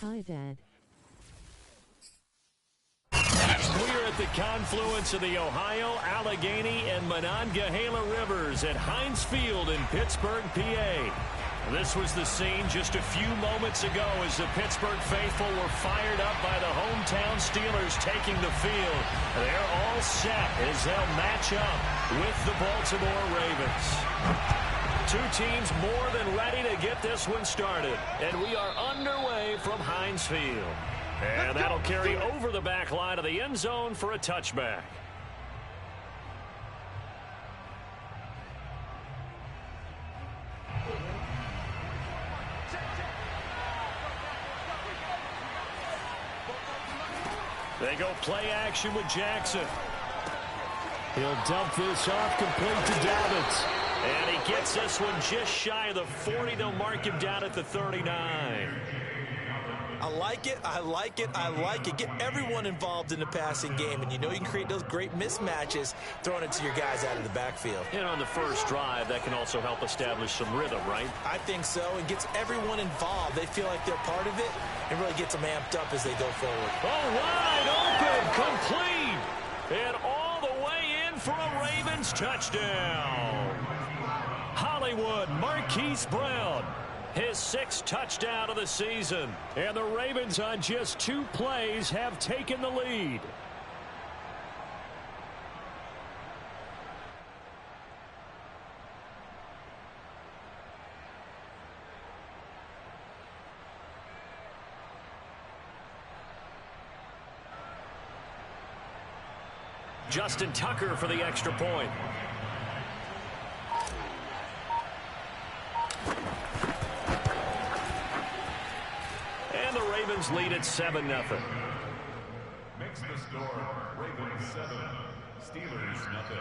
Hi, Dad. We're at the confluence of the Ohio, Allegheny, and Monongahela Rivers at Heinz Field in Pittsburgh, PA. This was the scene just a few moments ago as the Pittsburgh faithful were fired up by the hometown Steelers taking the field. They're all set as they'll match up with the Baltimore Ravens. Two teams more than ready to get this one started. And we are underway from Heinz Field. And that'll carry over the back line of the end zone for a touchback. They go play action with Jackson. He'll dump this off complete to Dobbins. And he gets this one just shy of the 40. They'll mark him down at the 39. I like it, I like it, I like it. Get everyone involved in the passing game, and you know you can create those great mismatches throwing it to your guys out of the backfield. And on the first drive, that can also help establish some rhythm, right? I think so, and gets everyone involved. They feel like they're part of it, and really gets them amped up as they go forward. Oh, wide open, complete, and all the way in for a Ravens touchdown. Hollywood Marquise Brown. His sixth touchdown of the season. And the Ravens on just 2 plays have taken the lead. Justin Tucker for the extra point. And the Ravens lead at 7-0. Makes the score Ravens 7, Steelers 0.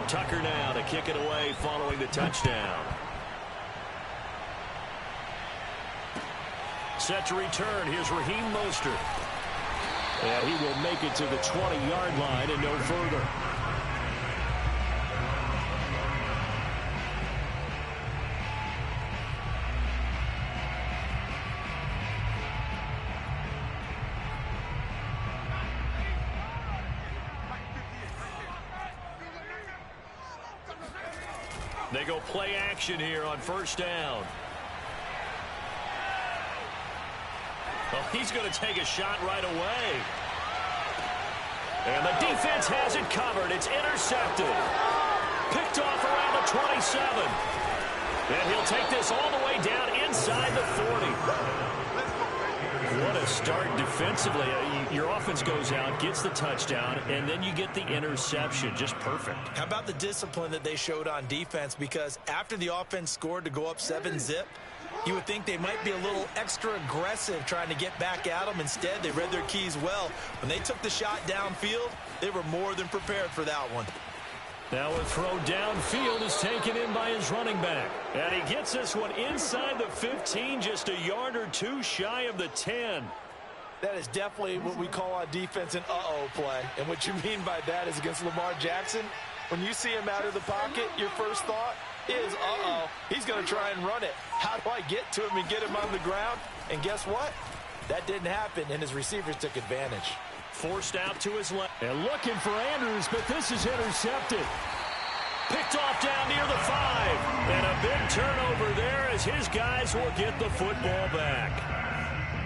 Tucker now to kick it away following the touchdown. Set to return. Here's Raheem Mostert. And he will make it to the 20-yard line and no further. They go play action here on first down. Well, he's going to take a shot right away. And the defense has it covered. It's intercepted. Picked off around the 27. And he'll take this all the way down inside the 40. What a start defensively. Your offense goes out, gets the touchdown, and then you get the interception. Just perfect. How about the discipline that they showed on defense? Because after the offense scored to go up 7-zip, you would think they might be a little extra aggressive trying to get back at them. Instead, they read their keys well. When they took the shot downfield, they were more than prepared for that one. Now a throw downfield is taken in by his running back. And he gets this one inside the 15, just a yard or two shy of the 10. That is definitely what we call on defense an uh-oh play. And what you mean by that is against Lamar Jackson, when you see him out of the pocket, your first thought is, uh-oh, he's going to try and run it. How do I get to him and get him on the ground? And guess what? That didn't happen, and his receivers took advantage. Forced out to his left. And looking for Andrews, but this is intercepted. Picked off down near the 5. And a big turnover there as his guys will get the football back.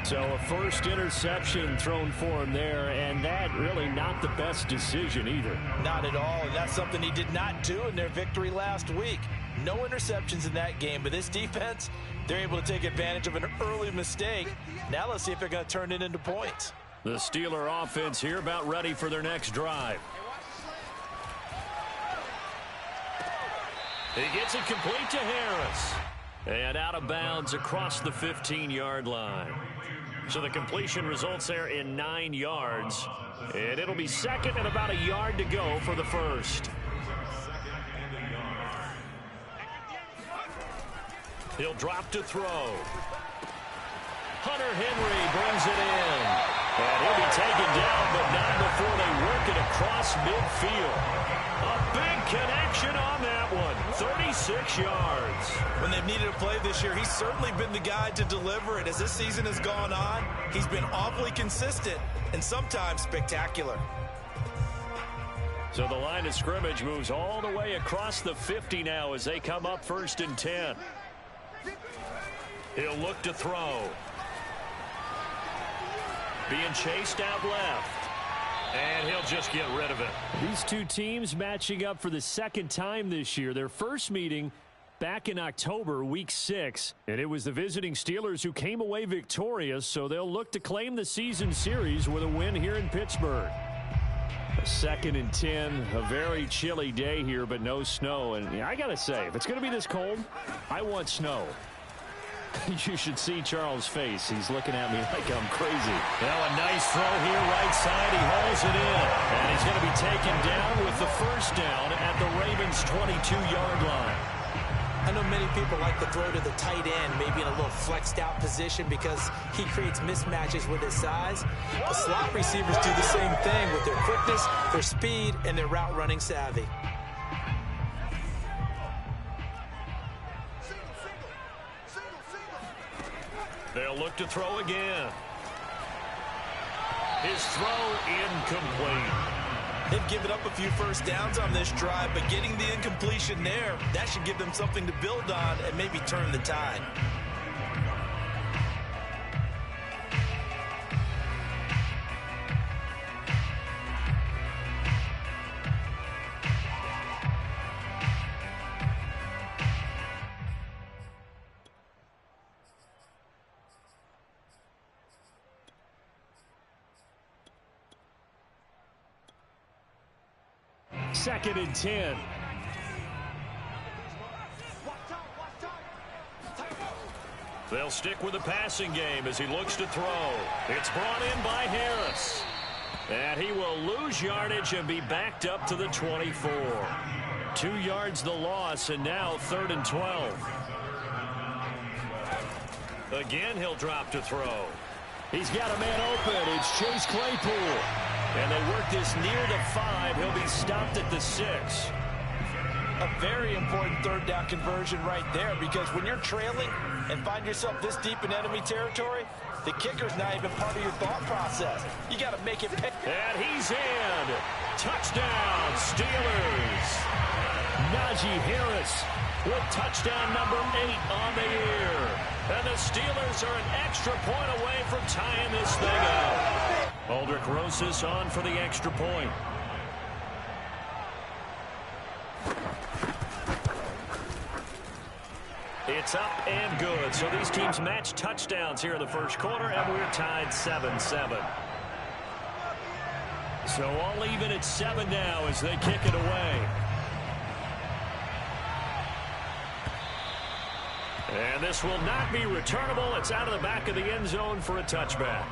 So a first interception thrown for him there, and that really not the best decision either. Not at all, and that's something he did not do in their victory last week. No interceptions in that game, but this defense, they're able to take advantage of an early mistake. Now let's see if they're going to turn it into points. The Steeler offense here about ready for their next drive. He gets it complete to Harris. And out of bounds across the 15-yard line. So the completion results there in 9 yards. And it'll be second and about a yard to go for the first. He'll drop to throw. Hunter Henry brings it in. And he'll be taken down, but not before they work it across midfield. A big connection on that one. 6 yards. When they've needed a play this year, he's certainly been the guy to deliver it. As this season has gone on, he's been awfully consistent and sometimes spectacular. So the line of scrimmage moves all the way across the 50 now as they come up 1st and 10. He'll look to throw. Being chased out left. And he'll just get rid of it. These two teams matching up for the 2nd time this year. Their first meeting back in October, week 6. And it was the visiting Steelers who came away victorious, so they'll look to claim the season series with a win here in Pittsburgh. 2nd and 10, a very chilly day here, but no snow. And I got to say, if it's going to be this cold, I want snow. You should see Charles' face. He's looking at me like I'm crazy. Now a nice throw here, right side. He hauls it in. And he's going to be taken down with the 1st down at the Ravens' 22-yard line. I know many people like to throw to the tight end, maybe in a little flexed out position because he creates mismatches with his size. The slot receivers do the same thing with their quickness, their speed, and their route running savvy. They'll look to throw again. His throw incomplete. They've given up a few first downs on this drive, but getting the incompletion there, that should give them something to build on and maybe turn the tide. Second and 10. They'll stick with the passing game as he looks to throw. It's brought in by Harris. And he will lose yardage and be backed up to the 24. 2 yards the loss, and now 3rd and 12. Again, he'll drop to throw. He's got a man open. It's Chase Claypool. And they work this near the 5. He'll be stopped at the 6. A very important 3rd down conversion right there, because when you're trailing and find yourself this deep in enemy territory, the kicker's not even part of your thought process. You got to make it pick. And he's in. Touchdown, Steelers. Najee Harris with touchdown number 8 on the year. And the Steelers are an extra point away from tying this thing up. Aldrich Rosas on for the extra point. It's up and good. So these teams match touchdowns here in the 1st quarter, and we're tied 7-7. So all even at 7 now as they kick it away. And this will not be returnable. It's out of the back of the end zone for a touchback.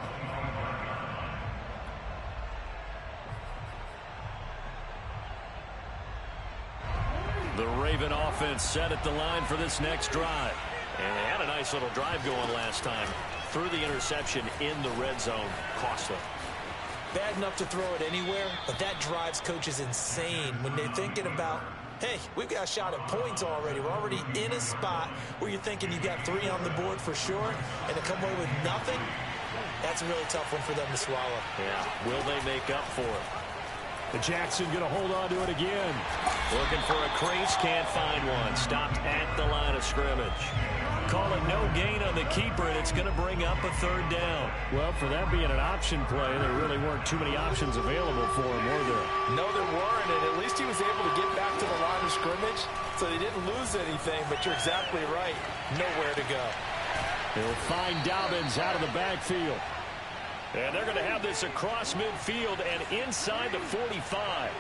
The Raven offense set at the line for this next drive. And they had a nice little drive going last time. Threw the interception in the red zone. Costly. Bad enough to throw it anywhere, but that drives coaches insane when they're thinking about, hey, we've got a shot at points already. We're already in a spot where you're thinking you got 3 on the board for sure, and to come away with nothing, that's a really tough one for them to swallow. Yeah, will they make up for it? The Jackson going to hold on to it again. Looking for a crease, can't find one. Stopped at the line of scrimmage. Call it no gain on the keeper, and it's going to bring up a 3rd down. Well, for that being an option play, there really weren't too many options available for him, were there? No, there weren't, and at least he was able to get back to the line of scrimmage, so he didn't lose anything, but you're exactly right. Nowhere to go. He'll find Dobbins out of the backfield. And they're going to have this across midfield and inside the 45.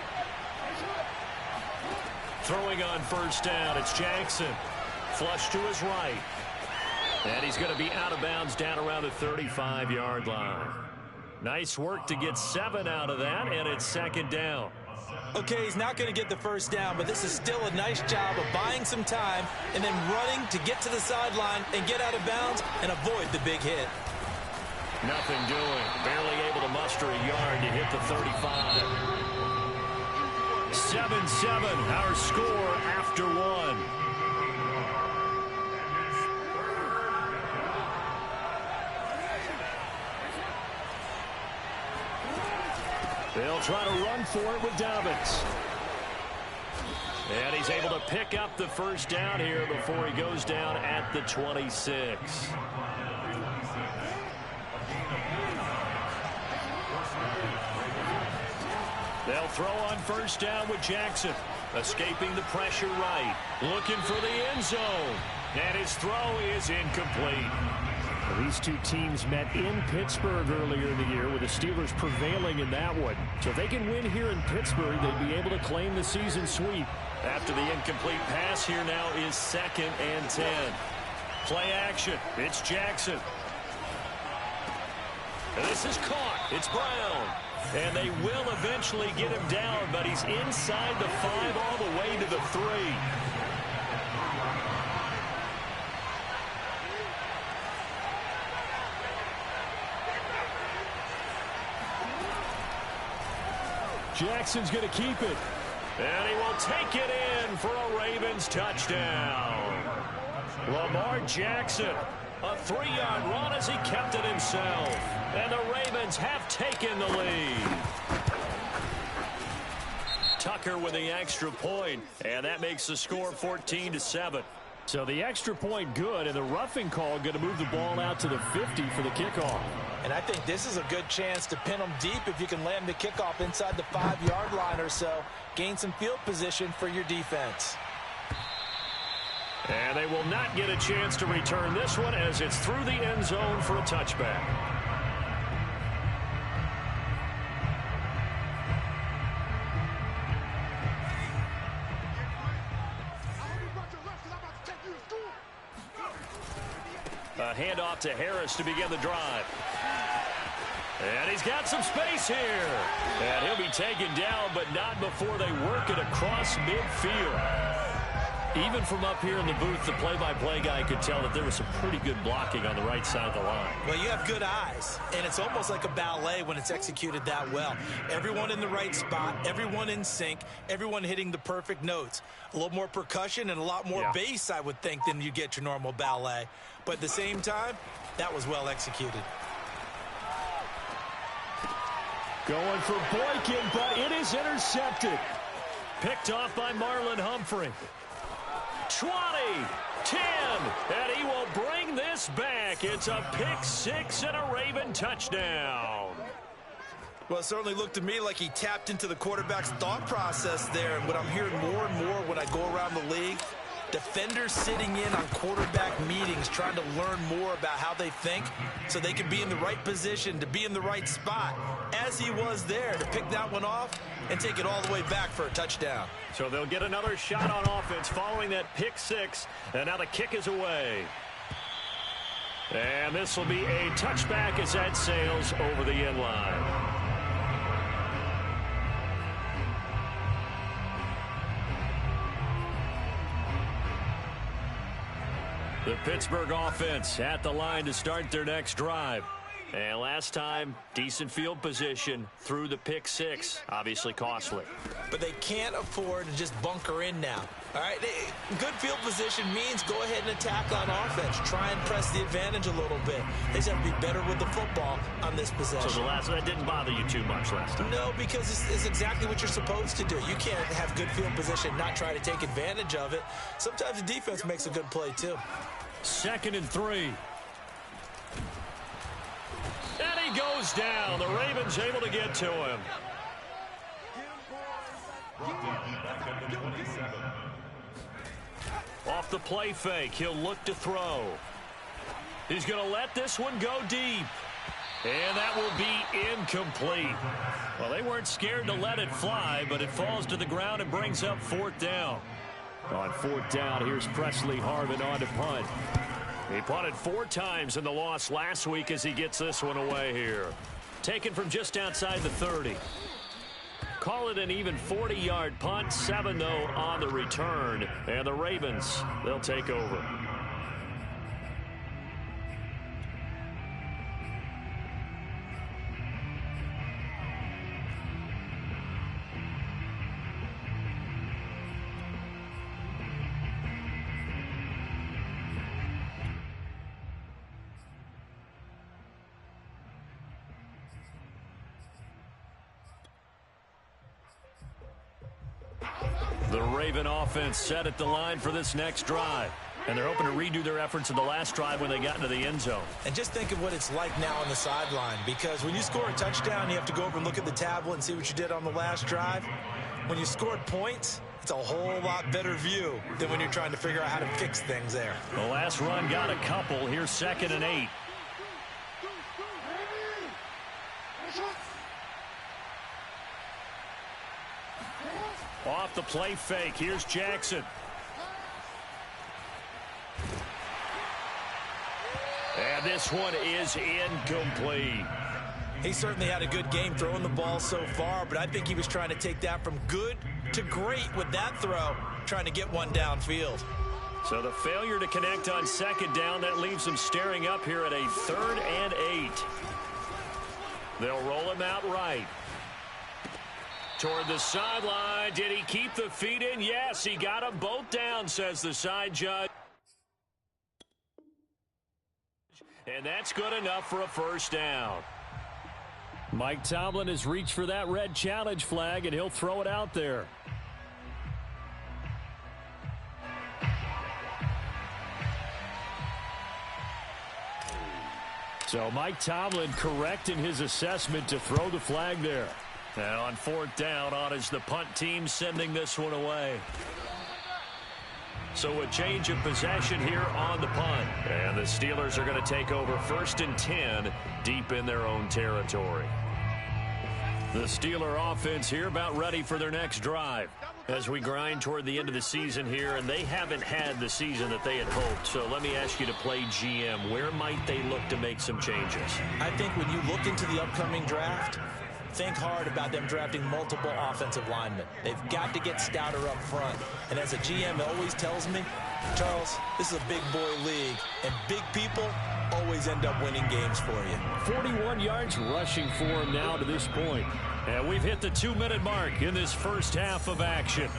Throwing on 1st down, it's Jackson. Flush to his right. And he's going to be out of bounds down around the 35-yard line. Nice work to get 7 out of that, and it's 2nd down. Okay, he's not going to get the 1st down, but this is still a nice job of buying some time and then running to get to the sideline and get out of bounds and avoid the big hit. Nothing doing. Barely able to muster a yard to hit the 35. 7-7, our score after 1. They'll try to run for it with Dobbins. And he's able to pick up the first down here before he goes down at the 26. They'll throw on first down with Jackson. Escaping the pressure right. Looking for the end zone. And his throw is incomplete. Well, these two teams met in Pittsburgh earlier in the year with the Steelers prevailing in that one. So if they can win here in Pittsburgh, they'd be able to claim the season sweep. After the incomplete pass, here now is 2nd and 10. Play action. It's Jackson. And this is caught. It's Brown. And they will eventually get him down, but he's inside the 5 all the way to the 3. Jackson's going to keep it. And he will take it in for a Ravens touchdown. Lamar Jackson, a 3-yard run as he kept it himself. And the Ravens have taken the lead. Tucker with the extra point, and that makes the score 14-7. So the extra point good, and the roughing call going to move the ball out to the 50 for the kickoff. And I think this is a good chance to pin them deep if you can land the kickoff inside the 5-yard line or so. Gain some field position for your defense. And they will not get a chance to return this one as it's through the end zone for a touchback. A handoff to Harris to begin the drive. And he's got some space here. And he'll be taken down, but not before they work it across midfield. Even from up here in the booth, the play-by-play guy could tell that there was some pretty good blocking on the right side of the line. Well, you have good eyes, and it's almost like a ballet when it's executed that well. Everyone in the right spot, everyone in sync, everyone hitting the perfect notes. A little more percussion and a lot more bass, I would think, than you get your normal ballet. But at the same time, that was well executed. Going for Boykin, but it is intercepted. Picked off by Marlon Humphrey. 20, 10, and he will bring this back. It's a pick 6 and a Raven touchdown. Well, it certainly looked to me like he tapped into the quarterback's thought process there. And what I'm hearing more and more when I go around the league, defenders sitting in on quarterback meetings trying to learn more about how they think so they can be in the right position to be in the right spot, as he was there to pick that one off and take it all the way back for a touchdown. So they'll get another shot on offense following that pick 6, and now the kick is away. And this will be a touchback as that sails over the end line. The Pittsburgh offense at the line to start their next drive. And last time, decent field position through the pick 6, obviously costly. But they can't afford to just bunker in now. All right, good field position means go ahead and attack on offense. Try and press the advantage a little bit. They just have to be better with the football on this possession. So that didn't bother you too much last time? No, because it's exactly what you're supposed to do. You can't have good field position, not try to take advantage of it. Sometimes the defense makes a good play, too. 2nd and 3. And he goes down. The Ravens able to get to him. Off the play fake, he'll look to throw. He's going to let this one go deep. And that will be incomplete. Well, they weren't scared to let it fly, but it falls to the ground and brings up 4th down. On 4th down, here's Presley Harvin on to punt. He punted 4 times in the loss last week as he gets this one away here. Taken from just outside the 30. Call it an even 40-yard punt. 7, though, on the return. And the Ravens, they'll take over. The Raven offense set at the line for this next drive. And they're hoping to redo their efforts in the last drive when they got into the end zone. And just think of what it's like now on the sideline, because when you score a touchdown, you have to go over and look at the tablet and see what you did on the last drive. When you scored points, it's a whole lot better view than when you're trying to figure out how to fix things there. The last run got a couple. Here's 2nd and 8. Off the play fake. Here's Jackson. And this one is incomplete. He certainly had a good game throwing the ball so far, but I think he was trying to take that from good to great with that throw, trying to get one downfield. So the failure to connect on 2nd down, that leaves him staring up here at a 3rd and 8. They'll roll him out right. Toward the sideline. Did he keep the feet in? Yes, he got them both down, says the side judge. And that's good enough for a 1st down. Mike Tomlin has reached for that red challenge flag, and he'll throw it out there. So Mike Tomlin correct in his assessment to throw the flag there. Now on 4th down, on is the punt team sending this one away. So a change of possession here on the punt. And the Steelers are going to take over 1st and 10 deep in their own territory. The Steeler offense here about ready for their next drive as we grind toward the end of the season here, and they haven't had the season that they had hoped. So let me ask you to play GM. Where might they look to make some changes? I think when you look into the upcoming draft, think hard about them drafting multiple offensive linemen. They've got to get stouter up front. And as a GM always tells me, Charles, this is a big boy league, and big people always end up winning games for you. 41 yards rushing for him now to this point. And we've hit the 2-minute mark in this first half of action.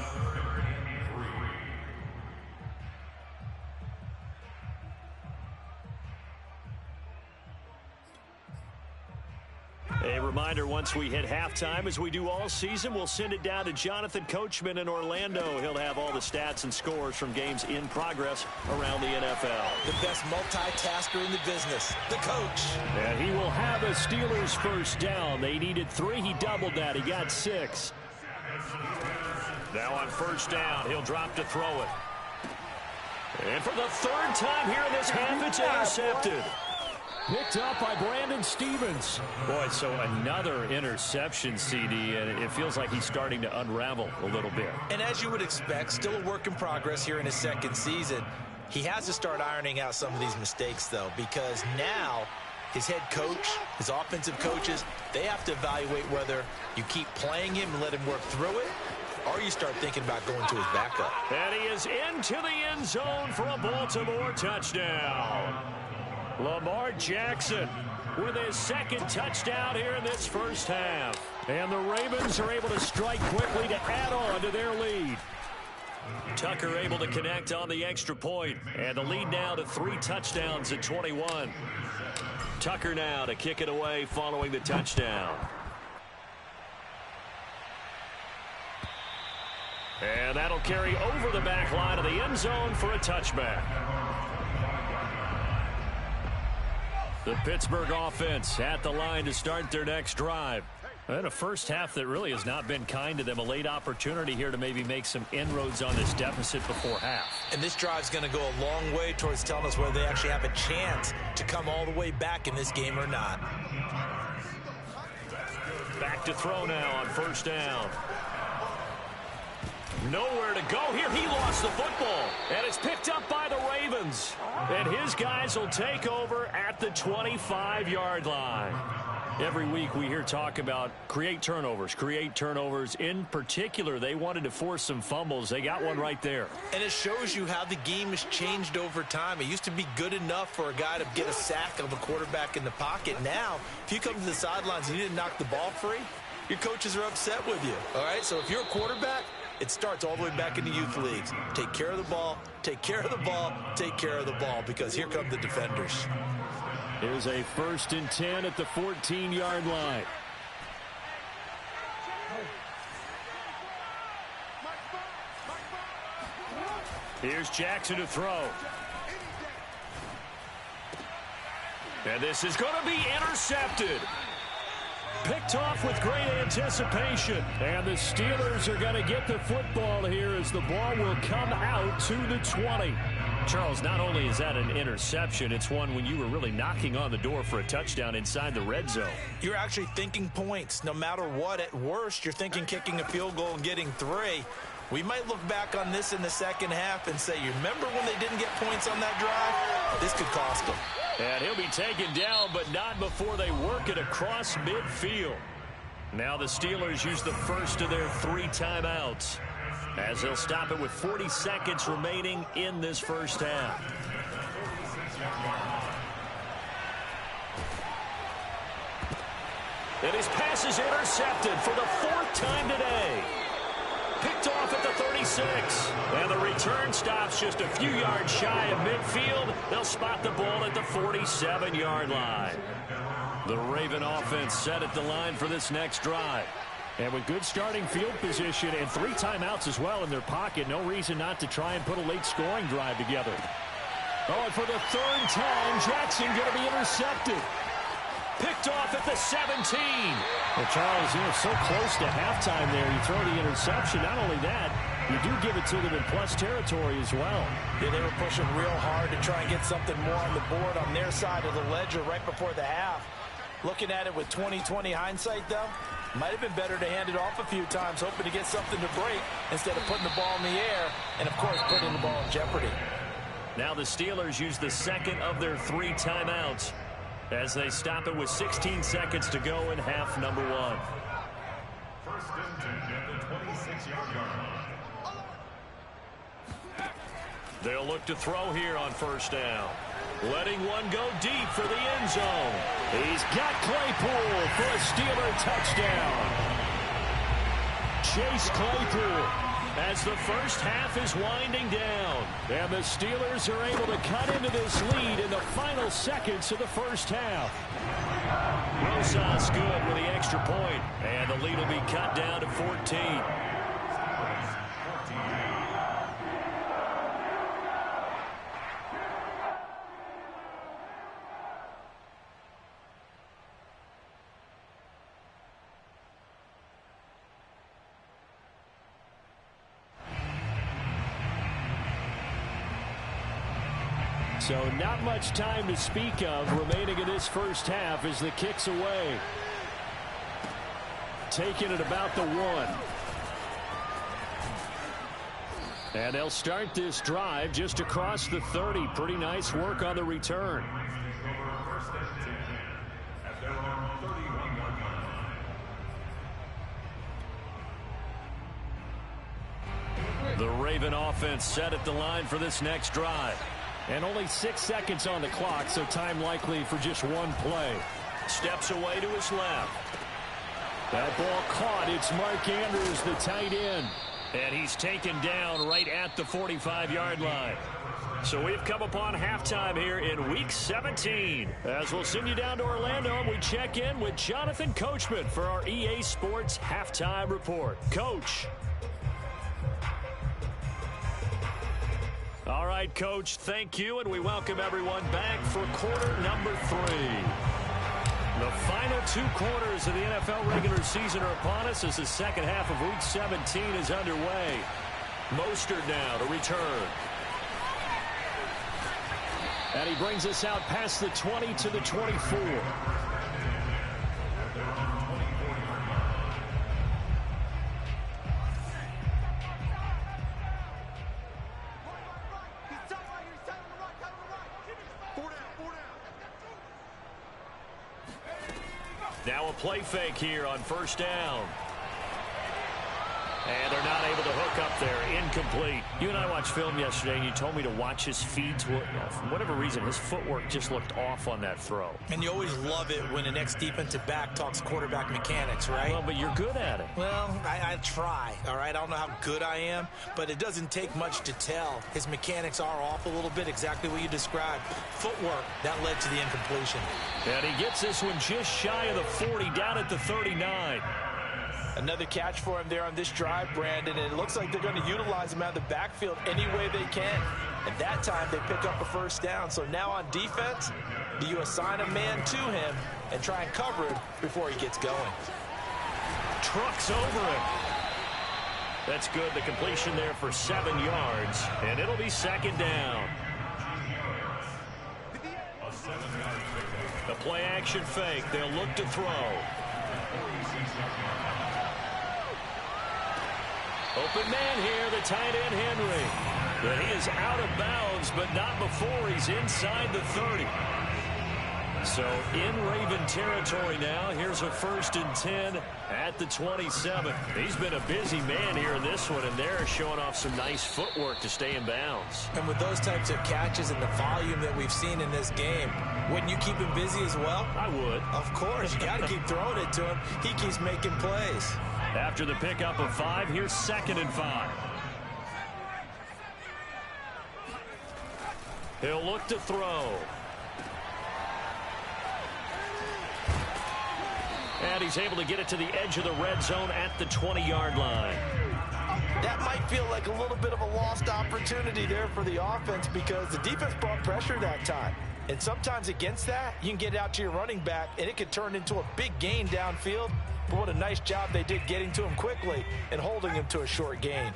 A reminder, once we hit halftime, as we do all season, we'll send it down to Jonathan Coachman in Orlando. He'll have all the stats and scores from games in progress around the NFL. The best multitasker in the business, the coach. And he will have a Steelers 1st down. They needed 3. He doubled that. He got 6. Now on 1st down, he'll drop to throw it. And for the 3rd time here in this half, it's intercepted. Picked up by Brandon Stevens. Boy, so another interception, CD, and it feels like he's starting to unravel a little bit. And as you would expect, still a work in progress here in his 2nd season. He has to start ironing out some of these mistakes, though, because now his head coach, his offensive coaches, they have to evaluate whether you keep playing him and let him work through it, or you start thinking about going to his backup. And he is into the end zone for a Baltimore touchdown. Lamar Jackson with his 2nd touchdown here in this first half. And the Ravens are able to strike quickly to add on to their lead. Tucker able to connect on the extra point. And the lead now to 3 touchdowns at 21. Tucker now to kick it away following the touchdown. And that'll carry over the back line of the end zone for a touchback. The Pittsburgh offense at the line to start their next drive. And a first half that really has not been kind to them. A late opportunity here to maybe make some inroads on this deficit before half. And this drive's going to go a long way towards telling us whether they actually have a chance to come all the way back in this game or not. Back to throw now on 1st down. Nowhere to go here. He lost the football. And it's picked up by the Ravens. And his guys will take over at the 25-yard line. Every week we hear talk about create turnovers. In particular, they wanted to force some fumbles. They got one right there. And it shows you how the game has changed over time. It used to be good enough for a guy to get a sack of a quarterback in the pocket. Now, if you come to the sidelines and you didn't knock the ball free, your coaches are upset with you. All right, so if you're a quarterback, it starts all the way back in the youth leagues. Take care of the ball, take care of the ball, take care of the ball, because here come the defenders. Here's a 1st and 10 at the 14-yard line. Here's Jackson to throw. And this is going to be intercepted. Picked off with great anticipation. And the Steelers are going to get the football here as the ball will come out to the 20. Charles, not only is that an interception, it's one when you were really knocking on the door for a touchdown inside the red zone. You're actually thinking points. No matter what, at worst, you're thinking kicking a field goal and getting 3. We might look back on this in the second half and say, you remember when they didn't get points on that drive? This could cost them. And he'll be taken down, but not before they work it across midfield. Now the Steelers use the first of their 3 timeouts, as they'll stop it with 40 seconds remaining in this first half. And his pass is intercepted for the 4th time today. Picked off at the 36. And the return stops just a few yards shy of midfield. They'll spot the ball at the 47-yard line. The Raven offense set at the line for this next drive. And with good starting field position and 3 timeouts as well in their pocket, no reason not to try and put a late scoring drive together. Oh, and for the 3rd time, Jackson going to be intercepted. Picked off at the 17. Well, Charles, you're so close to halftime there. You throw the interception. Not only that, you do give it to them in plus territory as well. Yeah, they were pushing real hard to try and get something more on the board on their side of the ledger right before the half. Looking at it with 20/20 hindsight, though, might have been better to hand it off a few times, hoping to get something to break instead of putting the ball in the air and, of course, putting the ball in jeopardy. Now the Steelers use the second of their 3 timeouts as they stop it with 16 seconds to go in half number 1. First down at the 26-yard line. They'll look to throw here on first down. Letting one go deep for the end zone. He's got Claypool for a Steeler touchdown. Chase Claypool as the first half is winding down. And the Steelers are able to cut into this lead in the final seconds of the first half. Rosas good with the extra point. And the lead will be cut down to 14. So not much time to speak of remaining in this first half as the kick's away. Taking it about the 1. And they'll start this drive just across the 30. Pretty nice work on the return. The Raven offense set at the line for this next drive. And only 6 seconds on the clock, so time likely for just one play. Steps away to his left. That ball caught. It's Mark Andrews, the tight end. And he's taken down right at the 45-yard line. So we've come upon halftime here in Week 17. As we'll send you down to Orlando, and we check in with Jonathan Coachman for our EA Sports Halftime Report. Coach. All right, Coach, thank you, and we welcome everyone back for quarter number 3. The final 2 quarters of the NFL regular season are upon us as the second half of Week 17 is underway. Mostert now to return. And he brings us out past the 20 to the 24. Now a play fake here on first down. And they're not able to hook up there. Incomplete. You and I watched film yesterday, and you told me to watch his feet. For whatever reason, his footwork just looked off on that throw. And you always love it when the next defensive back talks quarterback mechanics, right? Well, but you're good at it. Well, I try, all right? I don't know how good I am, but it doesn't take much to tell. His mechanics are off a little bit, exactly what you described. Footwork, that led to the incompletion. And he gets this one just shy of the 40, down at the 39. Another catch for him there on this drive, Brandon, and it looks like they're going to utilize him out of the backfield any way they can. And that time, they pick up a first down. So now on defense, do you assign a man to him and try and cover him before he gets going? Trucks over him. That's good. The completion there for 7 yards, and it'll be second down. The play action fake. They'll look to throw. Open man here, the tight end Henry. But he is out of bounds, but not before he's inside the 30. So in Raven territory now. Here's a 1st and 10 at the 27. He's been a busy man here in this one, and they're showing off some nice footwork to stay in bounds. And with those types of catches and the volume that we've seen in this game, wouldn't you keep him busy as well? I would. Of course. You got to keep throwing it to him. He keeps making plays. After the pickup of 5, here's 2nd and 5. He'll look to throw. And he's able to get it to the edge of the red zone at the 20-yard line. That might feel like a little bit of a lost opportunity there for the offense because the defense brought pressure that time. And sometimes against that, you can get it out to your running back, and it could turn into a big gain downfield. But what a nice job they did getting to him quickly and holding him to a short gain.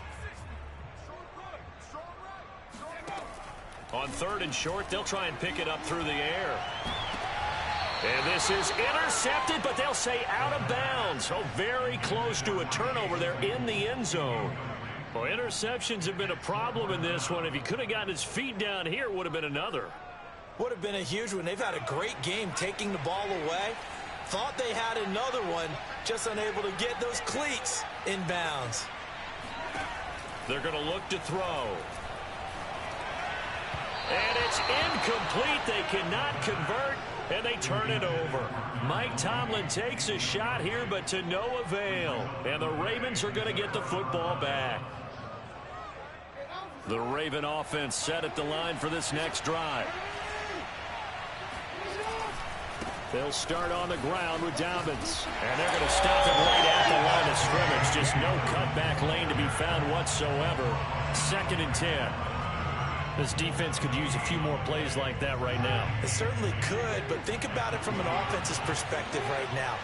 On 3rd and short, they'll try and pick it up through the air. And this is intercepted, but they'll say out of bounds. So very close to a turnover there in the end zone. Well, interceptions have been a problem in this one. If he could have gotten his feet down here, it would have been another. Would have been a huge one. They've had a great game taking the ball away. Thought they had another one, just unable to get those cleats in bounds. They're going to look to throw. And it's incomplete. They cannot convert, and they turn it over. Mike Tomlin takes a shot here, but to no avail. And the Ravens are going to get the football back. The Raven offense set at the line for this next drive. They'll start on the ground with Dobbins. And they're going to stop it right at the line of scrimmage. Just no cutback lane to be found whatsoever. 2nd and 10. This defense could use a few more plays like that right now. It certainly could, but think about it from an offense's perspective right now.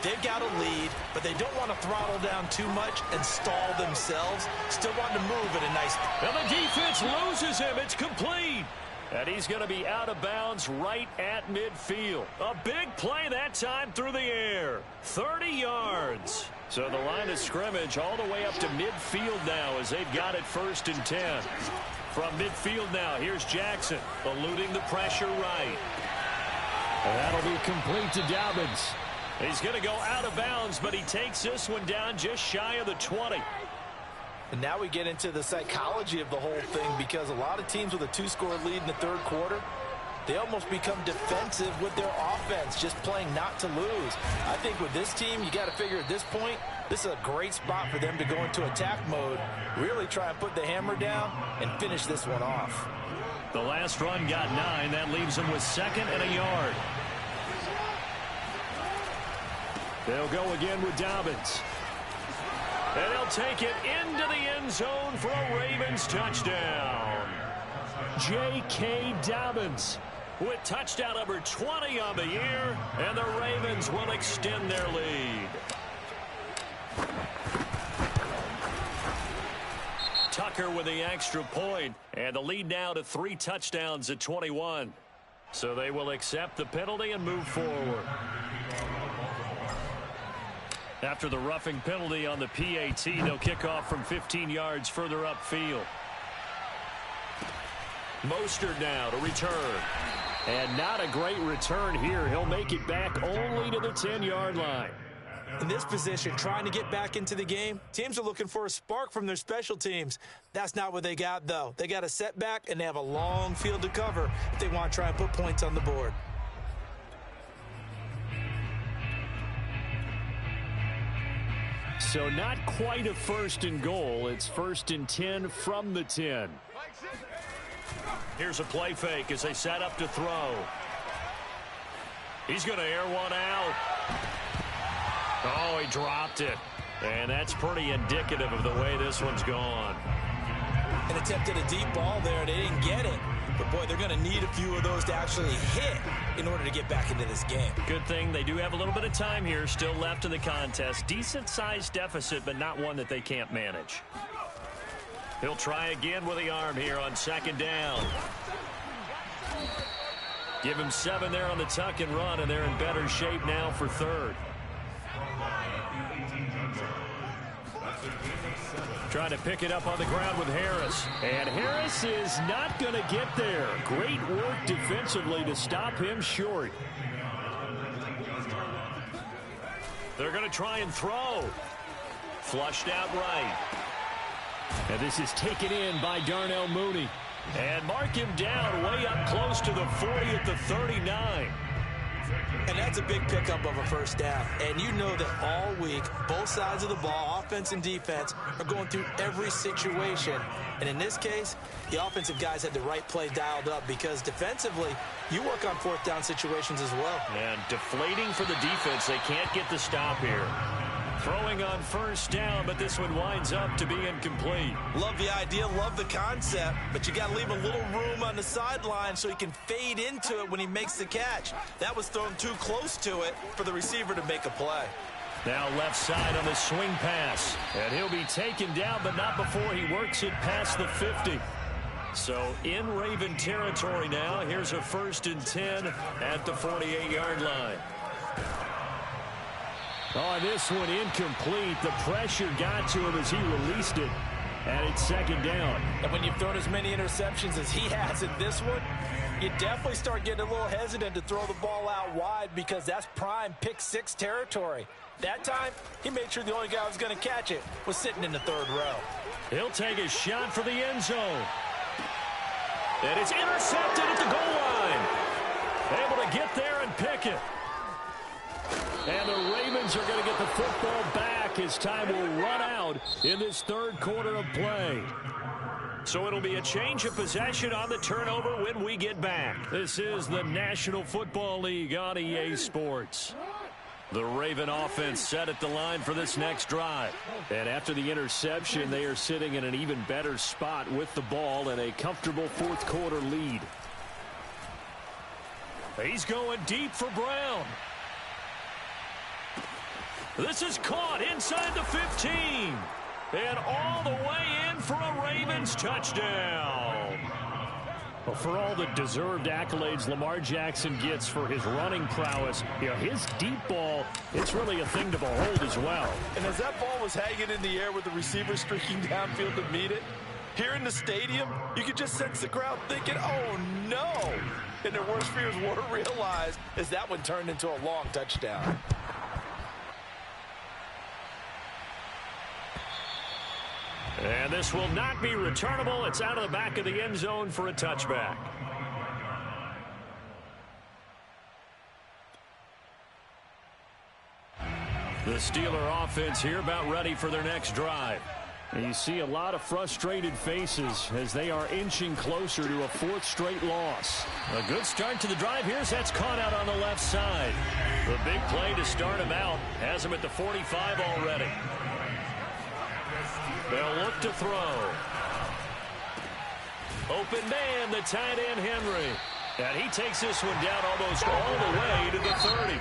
They've got a lead, but they don't want to throttle down too much and stall themselves. Still want to move at a nice... And the defense loses him. It's complete. And he's going to be out of bounds right at midfield. A big play that time through the air. 30 yards. So the line of scrimmage all the way up to midfield now as they've got it 1st and 10. From midfield now, here's Jackson, eluding the pressure right. And that'll be complete to Dobbins. He's going to go out of bounds, but he takes this one down just shy of the 20. And now we get into the psychology of the whole thing because a lot of teams with a 2-score lead in the 3rd quarter, they almost become defensive with their offense, just playing not to lose. I think with this team, you got to figure at this point, this is a great spot for them to go into attack mode, really try and put the hammer down and finish this one off. The last run got 9. That leaves them with 2nd and a yard. They'll go again with Dobbins. And they'll take it into the end zone for a Ravens touchdown. J.K. Dobbins with touchdown number 20 on the year, and the Ravens will extend their lead. Tucker with the extra point, and the lead now to 3 touchdowns at 21. So they will accept the penalty and move forward. After the roughing penalty on the PAT, they'll kick off from 15 yards further upfield. Mostert now to return. And not a great return here. He'll make it back only to the 10-yard line. In this position, trying to get back into the game, teams are looking for a spark from their special teams. That's not what they got, though. They got a setback, and they have a long field to cover if they want to try and put points on the board. So not quite a 1st and goal. It's 1st and 10 from the 10. Here's a play fake as they set up to throw. He's going to air one out. Oh, he dropped it. And that's pretty indicative of the way this one's gone. An attempt at a deep ball there. They didn't get it. But, boy, they're going to need a few of those to actually hit in order to get back into this game. Good thing they do have a little bit of time here still left in the contest. Decent-sized deficit, but not one that they can't manage. He'll try again with the arm here on second down. Give him 7 there on the tuck and run, and they're in better shape now for third. Trying to pick it up on the ground with Harris. And Harris is not going to get there. Great work defensively to stop him short. They're going to try and throw. Flushed out right. And this is taken in by Darnell Mooney. And mark him down way up close to the 40 at the 39. And that's a big pickup of a first down. And you know that all week, both sides of the ball, offense and defense, are going through every situation. And in this case, the offensive guys had the right play dialed up because defensively, you work on fourth down situations as well. And deflating for the defense. They can't get the stop here. Throwing on first down, but this one winds up to be incomplete. Love the idea, love the concept, but you got to leave a little room on the sideline so he can fade into it when he makes the catch. That was thrown too close to it for the receiver to make a play. Now left side on the swing pass, and he'll be taken down, but not before he works it past the 50. So in Raven territory now. Here's a 1st and 10 at the 48-yard line. Oh, this one incomplete. The pressure got to him as he released it. And it's second down. And when you've thrown as many interceptions as he has in this one, you definitely start getting a little hesitant to throw the ball out wide because that's prime pick six territory. That time, he made sure the only guy who was going to catch it was sitting in the third row. He'll take a shot for the end zone. And it's intercepted at the goal line. Able to get there and pick it. And the Ravens are going to get the football back as time will run out in this third quarter of play. So it'll be a change of possession on the turnover when we get back. This is the National Football League on EA Sports. The Raven offense set at the line for this next drive. And after the interception, they are sitting in an even better spot with the ball and a comfortable fourth quarter lead. He's going deep for Brown. This is caught inside the 15. And all the way in for a Ravens touchdown. Well, for all the deserved accolades Lamar Jackson gets for his running prowess, you know, his deep ball, it's really a thing to behold as well. And as that ball was hanging in the air with the receiver streaking downfield to meet it, here in the stadium, you could just sense the crowd thinking, oh, no. And their worst fears were realized as that one turned into a long touchdown. And this will not be returnable. It's out of the back of the end zone for a touchback. The Steeler offense here about ready for their next drive. And you see a lot of frustrated faces as they are inching closer to a fourth straight loss. A good start to the drive here as that's caught out on the left side. The big play to start him out has him at the 45 already. They'll look to throw. Open man, the tight end Henry. And he takes this one down almost all the way to the 30.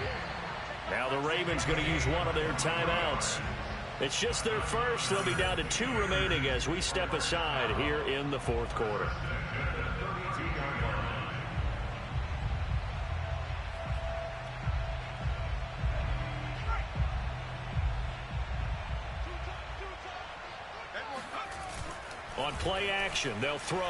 Now the Ravens going to use one of their timeouts. It's just their first. They'll be down to 2 remaining as we step aside here in the fourth quarter. On play action, they'll throw.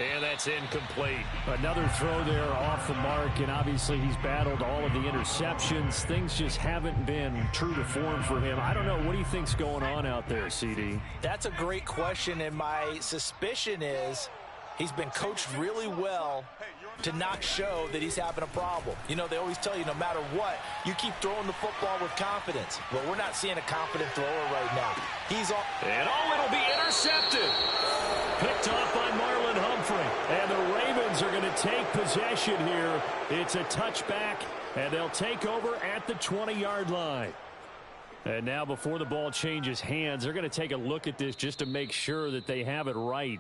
And that's incomplete. Another throw there off the mark, and obviously he's battled all of the interceptions. Things just haven't been true to form for him. I don't know. What do you think's going on out there, CD? That's a great question, and my suspicion is he's been coached really well to not show that he's having a problem. You know, they always tell you no matter what, you keep throwing the football with confidence. Well, we're not seeing a confident thrower right now. He's on. And it'll be intercepted. Picked off by Marlon Humphrey. And the Ravens are going to take possession here. It's a touchback And they'll take over at the 20-yard line. And now before the ball changes hands, they're going to take a look at this just to make sure that they have it right.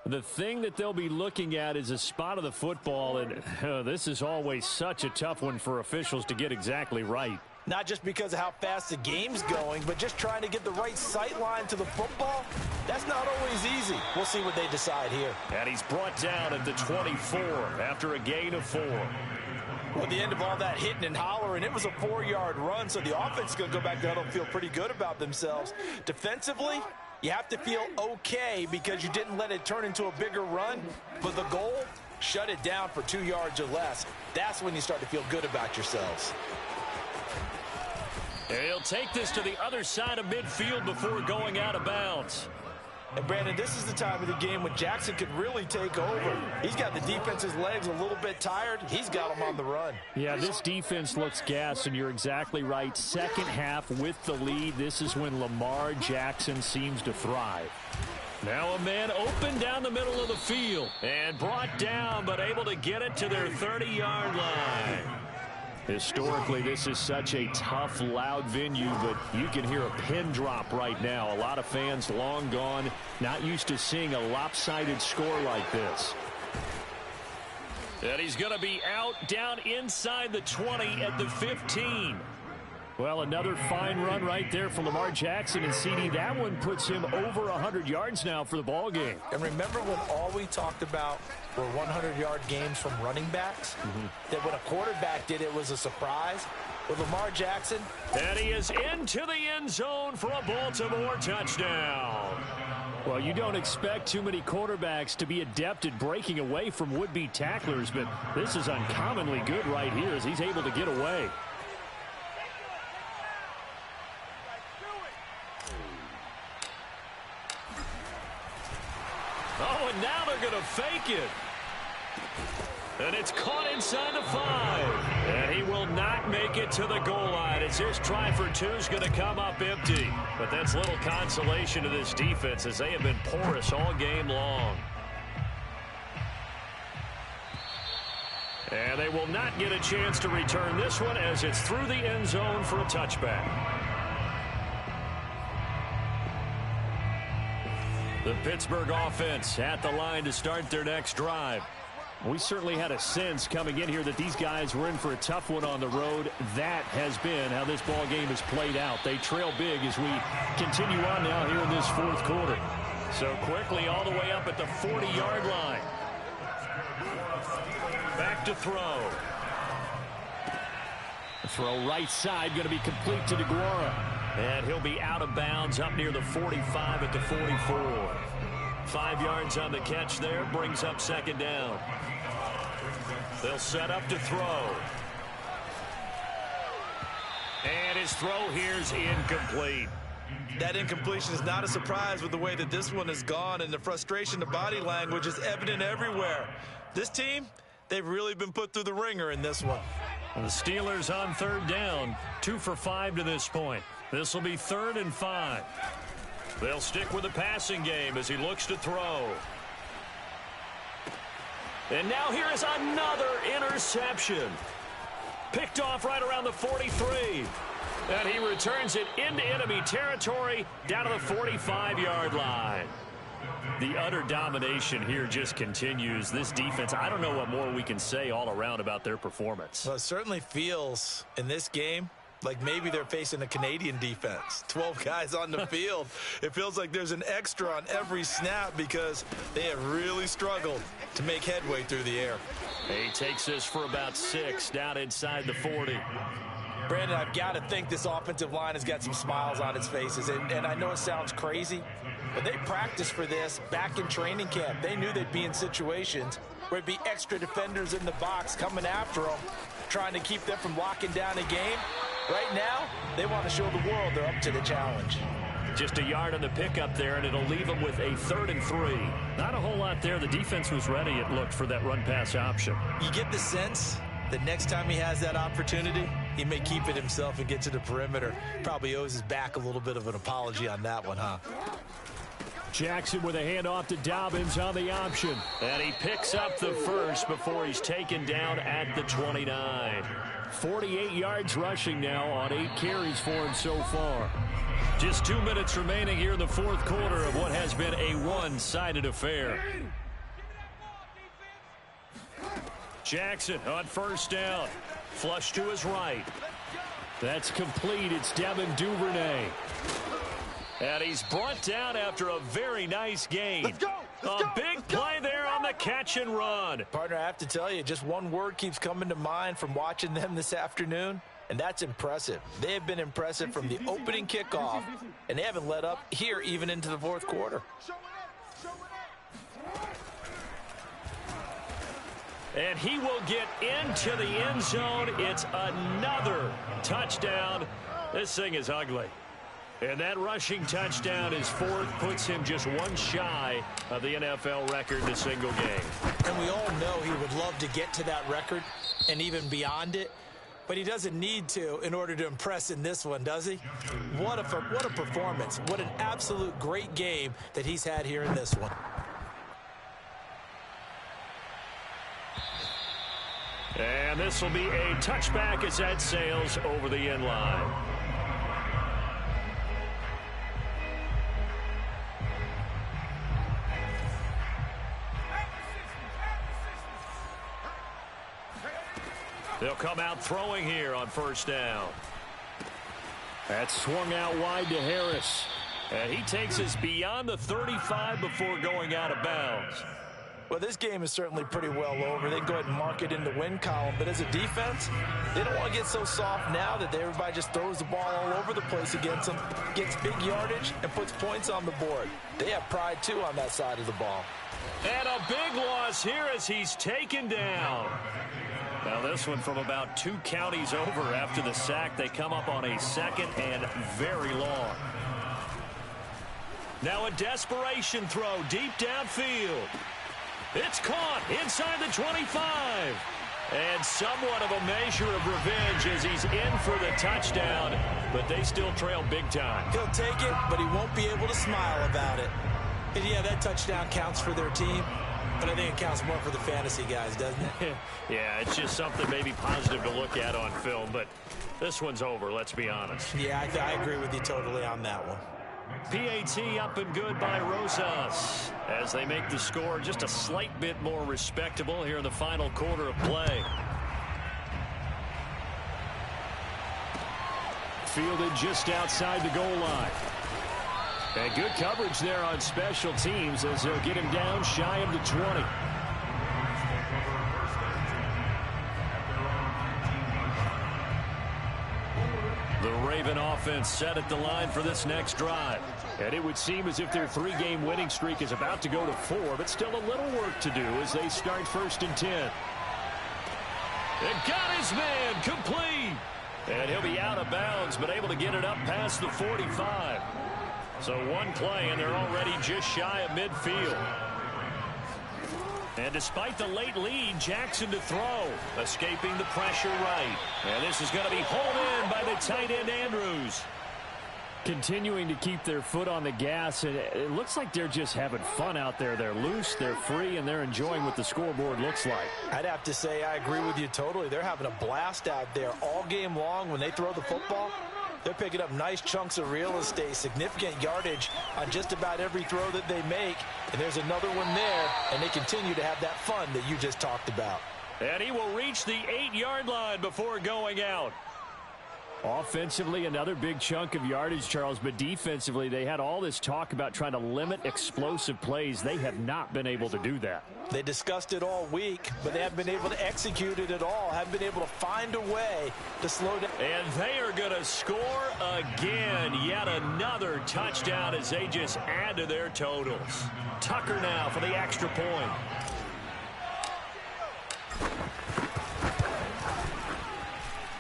The thing that they'll be looking at is a spot of the football, and this is always such a tough one for officials to get exactly right. Not just because of how fast the game's going, but just trying to get the right sight line to the football. That's not always easy. We'll see what they decide here. And he's brought down at the 24 after a gain of 4. Well, at the end of all that hitting and hollering, it was a 4-yard run, so the offense is going to go back there and feel pretty good about themselves. Defensively, you have to feel okay because you didn't let it turn into a bigger run, but the goal, shut it down for 2 yards or less. That's when you start to feel good about yourselves. He'll take this to the other side of midfield before going out of bounds. And, Brandon, this is the time of the game when Jackson could really take over. He's got the defense's legs a little bit tired. He's got them on the run. Yeah, this defense looks gassed, and you're exactly right. Second half with the lead, this is when Lamar Jackson seems to thrive. Now a man open down the middle of the field and brought down, but able to get it to their 30-yard line. Historically, this is such a tough, loud venue, but you can hear a pin drop right now. A lot of fans long gone, not used to seeing a lopsided score like this. And he's going to be out down inside the 20 at the 15. Well, another fine run right there from Lamar Jackson, and CD, that one puts him over 100 yards now for the ball game. And remember when all we talked about were 100-yard games from running backs? That when a quarterback did it was a surprise? With Lamar Jackson. And he is into the end zone for a Baltimore touchdown. Well, you don't expect too many quarterbacks to be adept at breaking away from would-be tacklers, but this is uncommonly good right here as he's able to get away. Oh, and now they're going to fake it. And it's caught inside the 5. And he will not make it to the goal line as this try for 2 is going to come up empty. But that's little consolation to this defense as they have been porous all game long. And they will not get a chance to return this one as it's through the end zone for a touchback. The Pittsburgh offense at the line to start their next drive. We certainly had a sense coming in here that these guys were in for a tough one on the road. That has been how this ball game has played out. They trail big as we continue on now here in this fourth quarter. So quickly all the way up at the 40-yard line. Back to throw. The throw right side going to be complete to DeGuara. And he'll be out of bounds up near the 45 at the 44. 5 yards on the catch there, brings up second down. They'll set up to throw. And his throw here's incomplete. That incompletion is not a surprise with the way that this one has gone, and the frustration, the body language is evident everywhere. This team, they've really been put through the ringer in this one. The Steelers on third down, 2 for 5 to this point. This will be 3rd and 5. They'll stick with the passing game as he looks to throw. And now here is another interception. Picked off right around the 43. And he returns it into enemy territory down to the 45-yard line. The utter domination here just continues. This defense, I don't know what more we can say all around about their performance. Well, it certainly feels in this game like maybe they're facing a Canadian defense. 12 guys on the field. It feels like there's an extra on every snap because they have really struggled to make headway through the air. He takes this for about 6 down inside the 40. Brandon, I've got to think this offensive line has got some smiles on its faces. And I know it sounds crazy, but they practiced for this back in training camp. They knew they'd be in situations where it'd be extra defenders in the box coming after them, trying to keep them from locking down a game. Right now, they want to show the world they're up to the challenge. Just a yard on the pickup there, and it'll leave them with a 3rd and 3. Not a whole lot there. The defense was ready, it looked, for that run-pass option. You get the sense that next time he has that opportunity, he may keep it himself and get to the perimeter. Probably owes his back a little bit of an apology on that one, huh? Jackson with a handoff to Dobbins on the option. And he picks up the first before he's taken down at the 29. 48 yards rushing now on 8 carries for him so far. Just 2 minutes remaining here in the fourth quarter of what has been a one-sided affair. Jackson on first down. Flush to his right. That's complete. It's Devin Duvernay. And he's brought down after a very nice gain. A big play there on the catch and run. Partner, I have to tell you, just one word keeps coming to mind from watching them this afternoon, and that's impressive. They have been impressive from the opening kickoff, and they haven't let up here even into the fourth quarter. And he will get into the end zone. It's another touchdown. This thing is ugly. And that rushing touchdown, his fourth, puts him just one shy of the NFL record in a single game. And we all know he would love to get to that record and even beyond it. But he doesn't need to in order to impress in this one, does he? What a performance. What an absolute great game that he's had here in this one. And this will be a touchback as that sails over the end line. They'll come out throwing here on first down. That's swung out wide to Harris. And he takes us beyond the 35 before going out of bounds. Well, this game is certainly pretty well over. They can go ahead and mark it in the win column. But as a defense, they don't want to get so soft now that everybody just throws the ball all over the place against them, gets big yardage, and puts points on the board. They have pride, too, on that side of the ball. And a big loss here as he's taken down. Now this one from about 2 counties over after the sack. They come up on a second and very long. Now a desperation throw deep downfield. It's caught inside the 25. And somewhat of a measure of revenge as he's in for the touchdown. But they still trail big time. He'll take it, but he won't be able to smile about it. And yeah, that touchdown counts for their team. But I think it counts more for the fantasy guys, doesn't it? Yeah, it's just something maybe positive to look at on film. But this one's over, let's be honest. Yeah, I agree with you totally on that one. PAT up and good by Rosas as they make the score just a slight bit more respectable here in the final quarter of play. Fielded just outside the goal line. And good coverage there on special teams as they'll get him down shy of the 20. The Raven offense set at the line for this next drive. And it would seem as if their 3-game winning streak is about to go to 4, but still a little work to do as they start first and 10. And got his man complete. And he'll be out of bounds, but able to get it up past the 45. So one play, and they're already just shy of midfield. And despite the late lead, Jackson to throw, escaping the pressure right. And this is going to be hauled in by the tight end Andrews. Continuing to keep their foot on the gas, and it looks like they're just having fun out there. They're loose, they're free, and they're enjoying what the scoreboard looks like. I'd have to say I agree with you totally. They're having a blast out there all game long when they throw the football. They're picking up nice chunks of real estate, significant yardage on just about every throw that they make. And there's another one there, and they continue to have that fun that you just talked about. And he will reach the 8-yard line before going out. Offensively, another big chunk of yardage, Charles, but defensively, they had all this talk about trying to limit explosive plays. They have not been able to do that. They discussed it all week, but they haven't been able to execute it at all, haven't been able to find a way to slow down. And they are going to score again. Yet another touchdown as they just add to their totals. Tucker now for the extra point.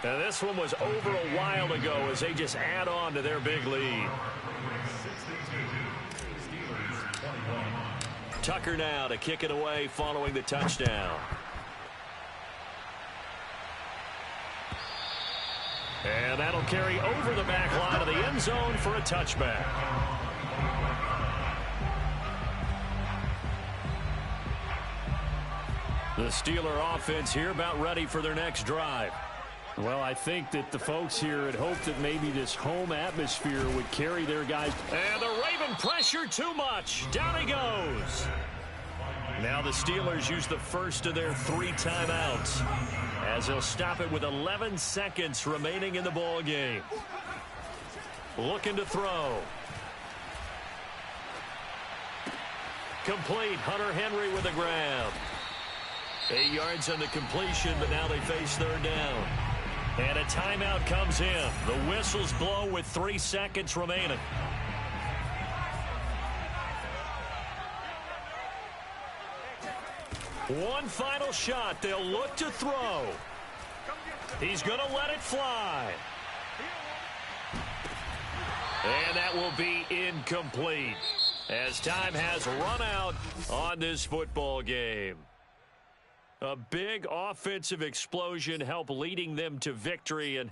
And this one was over a while ago as they just add on to their big lead. Tucker now to kick it away following the touchdown. And that'll carry over the back line of the end zone for a touchback. The Steeler offense here about ready for their next drive. Well, I think that the folks here had hoped that maybe this home atmosphere would carry their guys. And the Raven pressure too much. Down he goes. Now the Steelers use the first of their 3 timeouts as they'll stop it with 11 seconds remaining in the ball game. Looking to throw. Complete. Hunter Henry with a grab. 8 yards on the completion, but now they face third down. And a timeout comes in. The whistles blow with 3 seconds remaining. One final shot. They'll look to throw. He's going to let it fly. And that will be incomplete as time has run out on this football game. A big offensive explosion helped leading them to victory. And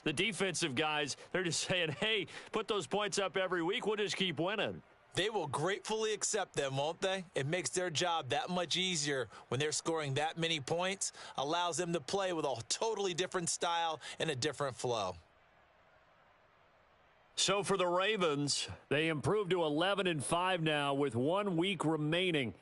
the defensive guys, they're just saying, hey, put those points up every week. We'll just keep winning. They will gratefully accept them, won't they? It makes their job that much easier when they're scoring that many points. Allows them to play with a totally different style and a different flow. So for the Ravens, they improved to 11-5 now with 1 week remaining